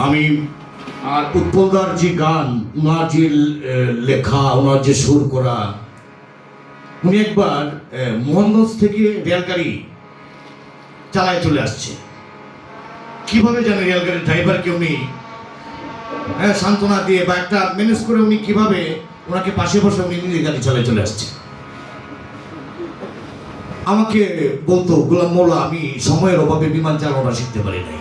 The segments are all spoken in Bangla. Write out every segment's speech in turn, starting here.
আমি আর উৎপলদার যে গান, ওনার যে লেখা, ওনার যে সুর করা, উনি একবার মোহনগঞ্জ থেকে রেলগাড়ি চালায় চলে আসছে। কিভাবে জানে রেলগাড়ির ড্রাইভারকে উনি সান্ত্বনা দিয়ে বা একটা ম্যানেজ করে উনি কিভাবে ওনাকে পাশে বসে উনি নিজে গাড়ি চালায় চলে আসছে। আমাকে বলতো, গোলাম মৌলা, আমি সময়ের অভাবে বিমান চালানো শিখতে পারি নাই,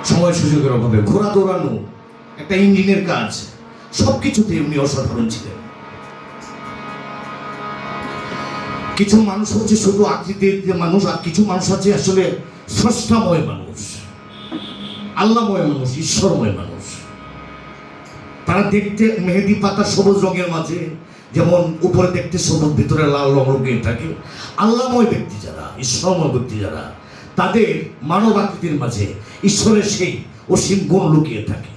সময় সুযোগের অভাবে। ঘোড়া দৌড়ানো, একটা ইঞ্জিনের কাজ, সবকিছুতে উনি অসাধারণ ছিলেন। কিছু মানুষ হচ্ছে শুধু আকৃতির মানুষ, আর কিছু মানুষ আছে আসলে স্রষ্টাময় মানুষ, আল্লাহময় মানুষ, ঈশ্বরময় মানুষ। তারা দেখতে মেহেদি পাতা সবুজ রঙের মাঝে যেমন উপরে দেখতে সবুজ, ভিতরে লাল রঙের থাকে। আল্লাহময় ব্যক্তি যারা, ঈশ্বরময় ব্যক্তি যারা, তাদের মানব আকৃতির মাঝে ঈশ্বরের সেই অসীম গুণ লুকিয়ে থাকে।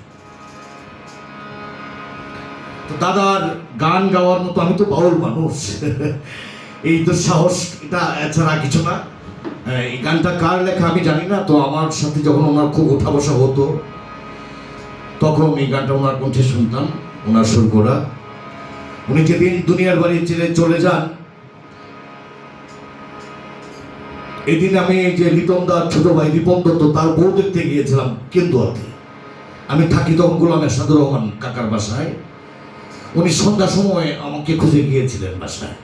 তো দাদার গান গাওয়ার মতো, আমি তো বাউল মানুষ, এই দুঃসাহস এটা এছাড়া কিছু না। এই গানটা কার লেখা আমি জানি না। তো আমার সাথে যখন ওনার খুব ওঠা বসা হতো, তখন এই গানটা ওনার কণ্ঠে শুনতাম, ওনার সুর করা। উনি যেদিন দুনিয়ার বাড়ি ছেড়ে চলে যান, এদিন আমি যে লিটনদার ছোট ভাই রিপন দত্ত, তার বউ দেখতে গিয়েছিলাম কেন্দুয়াতে। আমি থাকি তখন গোলাম এরশাদুর রহমান কাকার বাসায়। উনি সন্ধ্যার সময় আমাকে খুঁজে গিয়েছিলেন বাসায়।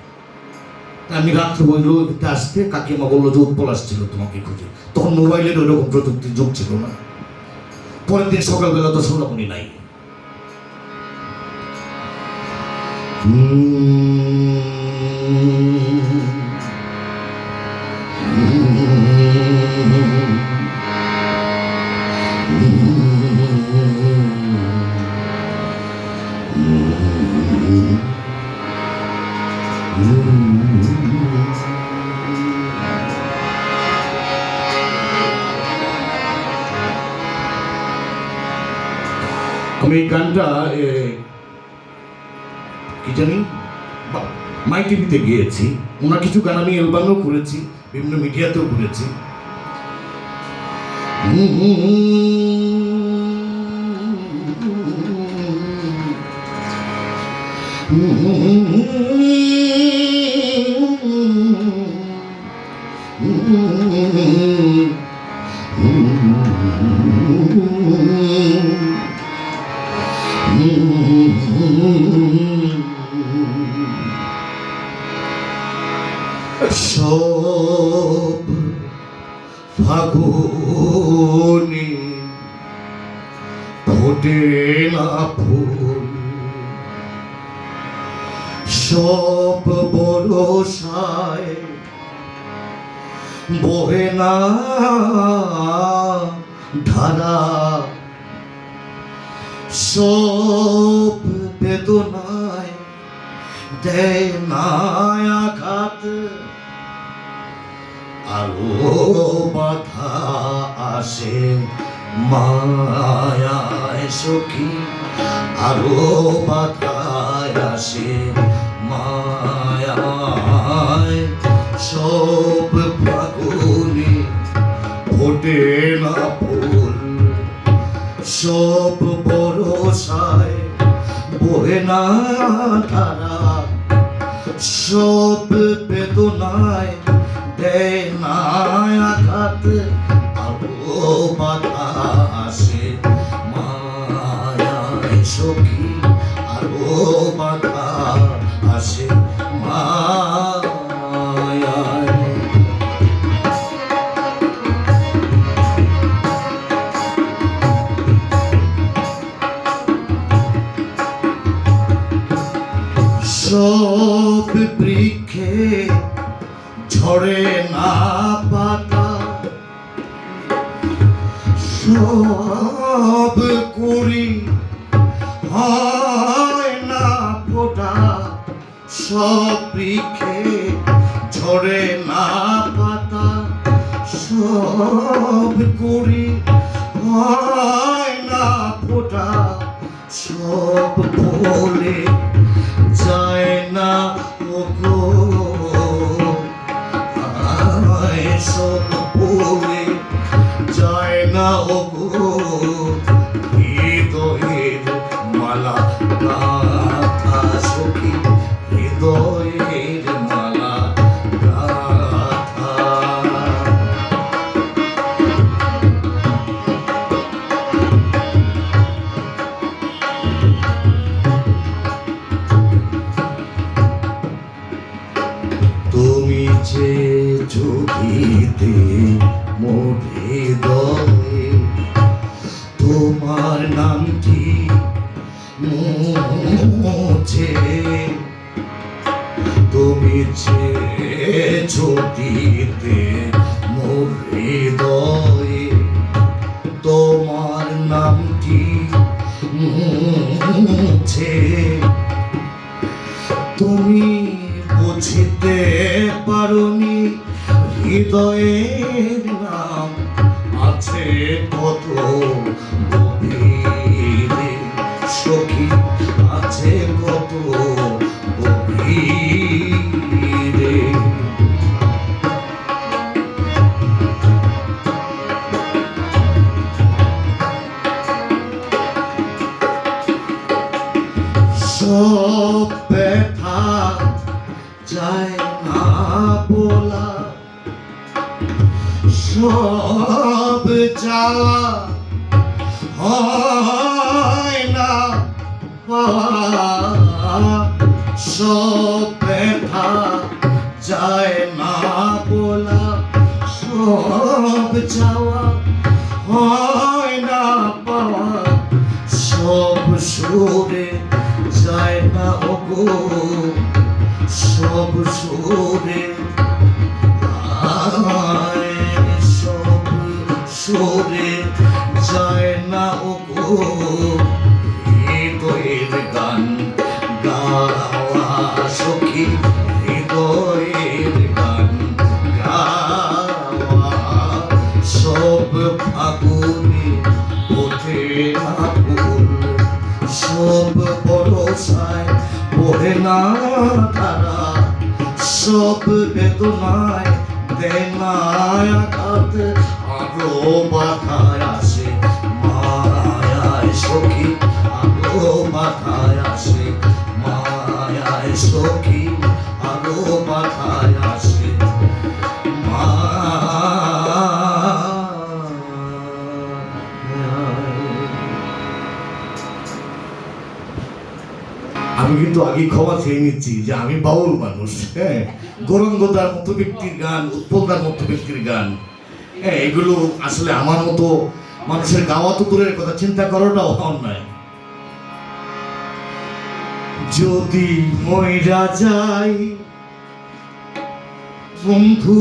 আমি রাত্রে বললো আসতে, কাকিমা বললো যে উৎপল আসছিল তোমাকে খুঁজে। তখন মোবাইলের ওইরকম প্রযুক্তির যুগ ছিল না। পরের দিন সকালবেলা তো শুনলাম উনি নাই। আমি এই গানটা কি জানি মাই টিভিতে গিয়েছি। ওনার কিছু গান আমি অ্যালবামেও করেছি, বিভিন্ন মিডিয়াতেও করেছি। সব ফাগুনি ফোটে না ফুল, সব বরষায় বহে না ধারা, সব বেদনায় দেয় না আঘাত, আরো বাধা আসে মায়ায় সখী, আরো বাধা আসে মায়ায়। সব ফাগুনি ফোটে না ফুল, সব বরষায় বহে না ধারা, সব বেদনায় দেয় না আঘাত, আরো বাধা আসে মায়ায় সখী, আরো বাধা আসে মায়ায়। সব বৃক্ষে ঝরে না পাতা, সব কুড়ি হয় না ফোটা, সব বৃক্ষে ঝরে না পাতা, সব কুড়ি হয় না ফোটা, সব ফুলে যায় না ওগো, সব ফুলে যায় না গো হৃদয়ের মালা গাথা সখী হৃদয়ের মালা গাথা। তুমি যে যদি মোর হৃদয়ে তোমার নামটি মুছে, তুমি যে যদি মোর হৃদয়ে তোমার নামটি মুছে, তুমি বুঝিতে পারোনি হৃদয়ের নাম আছে কত গভীরে সখী, আছে কত গভীরে। সব ব্যথা যায় না বলা, সব যাওয়া হয় না পাওয়া, সব ব্যথা যায় না বলা, সব যাওয়া হয় না পাওয়া, সব সুরে যায় না ওগো, সব সুরে সব সুরে যায় না ওগো হৃদয়ের গান গাওয়া সখী হৃদয়ের গান গাওয়া। সব ফাগুনে ওঠে না ফুল, সব বরসায় ওঠে না ধারা, সব বেদনায় দেয় না আঘাত, আরো বাধায় আসে মায়ায় সখী, আরো বাধায় আসে মায়ায় সখী, আরো বাধায় আসে আমি কিন্তু আগে ক্ষমা চেয়ে নিচ্ছি যে আমি বাউল মানুষ, হ্যাঁ, গৌরাঙ্গদার মতো ব্যক্তির গান, উৎপলদার মতো ব্যক্তির গান, হ্যাঁ, এগুলো আসলে আমার মতো মানুষের গাওয়া তো দূরের কথা, চিন্তা করাটাও অন্যায়। যদি মইরা যাই বন্ধু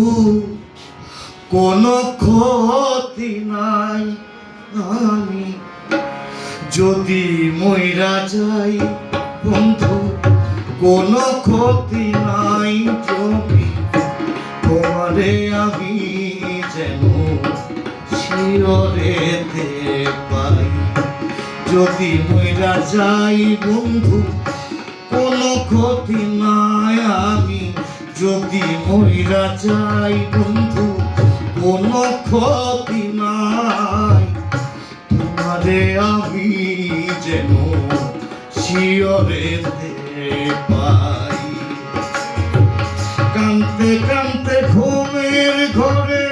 কোনো ক্ষতি নাই, আমি যদি মইরা যাই বন্ধু কোনো ক্ষতি নাই, যদি তোমারে আমি যেন শিয়রেতে পাই, যদি মইরা যাই বন্ধু কোনো ক্ষতি নাই, আমি যদি মইরা যাই বন্ধু কোনো ক্ষতি নাই, তোমারে আমি যেন শিয়রেতে পাই। কান্তে কান্তে ঘুমের ঘরে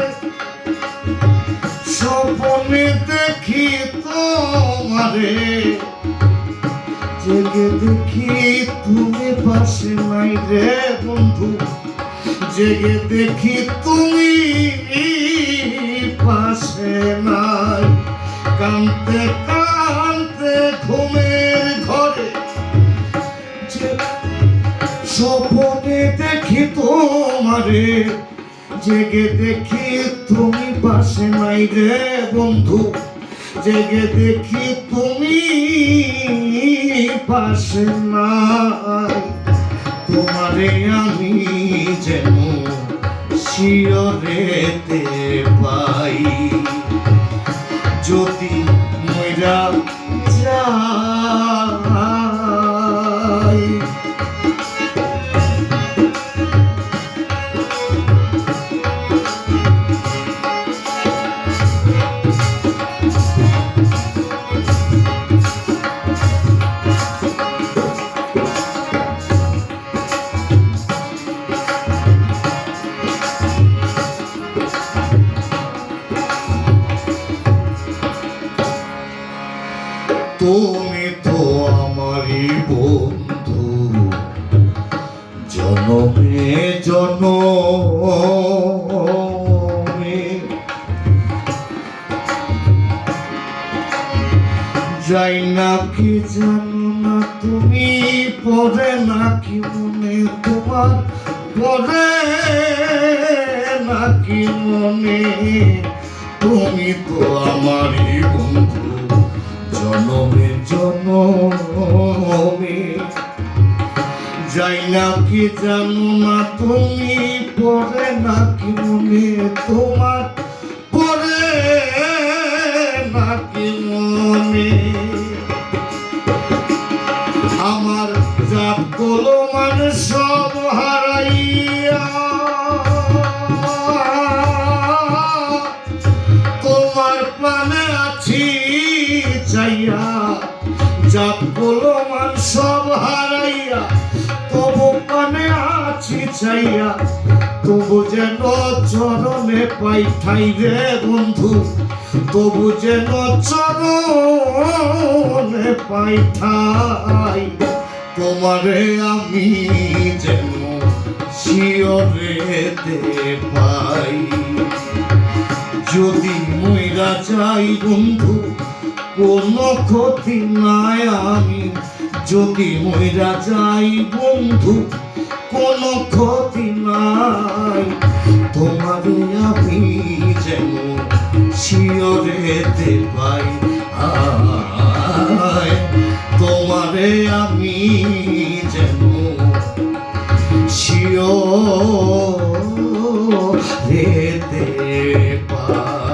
স্বপ্নে দেখি তোমারে, জেগে দেখি তুমি পাশে নাই রে বন্ধু, জেগে দেখি তুমি পাশে নাই। কান্তে কান্তে ঘুমের ঘরে স্বপ্নে দেখি তোমারে, জেগে দেখি তুমি পাশে নাই রে বন্ধু, জেগে দেখি তুমি পাশে নাই, তোমারে আমি যেন শিয়রেতে পাই। যদি মইরা যাই তুমি তো আমারই বন্ধু জনমে জনমে। যাই নাকি জানো না তুমি পড়ে নাকি মনে তোমার পড়ে নাকি মনে, তুমি তো আমারই বন্ধু জনমে জনমে। যাই নাকি জানো না তুমি পড়ে নাকি মনে তোমার পড়ে নাকি মনে। আমার জাত কলমান সব হারাইয়া তোমার প্রাণে আছি চাইয়া, জাত কলমান সব হারাইয়া তবু প্রাণে আছি চাইয়া, তবু যেন চরণে পাই ঠাই রে বন্ধু, তবু যেন চরণে পাই ঠাই। তোমারে আমি যেন শিয়রেতে পাই। যদি মইরা যাই বন্ধু কোনো ক্ষতি নাই, আমি যদি মইরা যাই বন্ধু কোনো ক্ষতি নাই। তোমারে আমি যেন শিয়রেতে পাই, তোমারে আমি যেন শিয়রেতে পাই।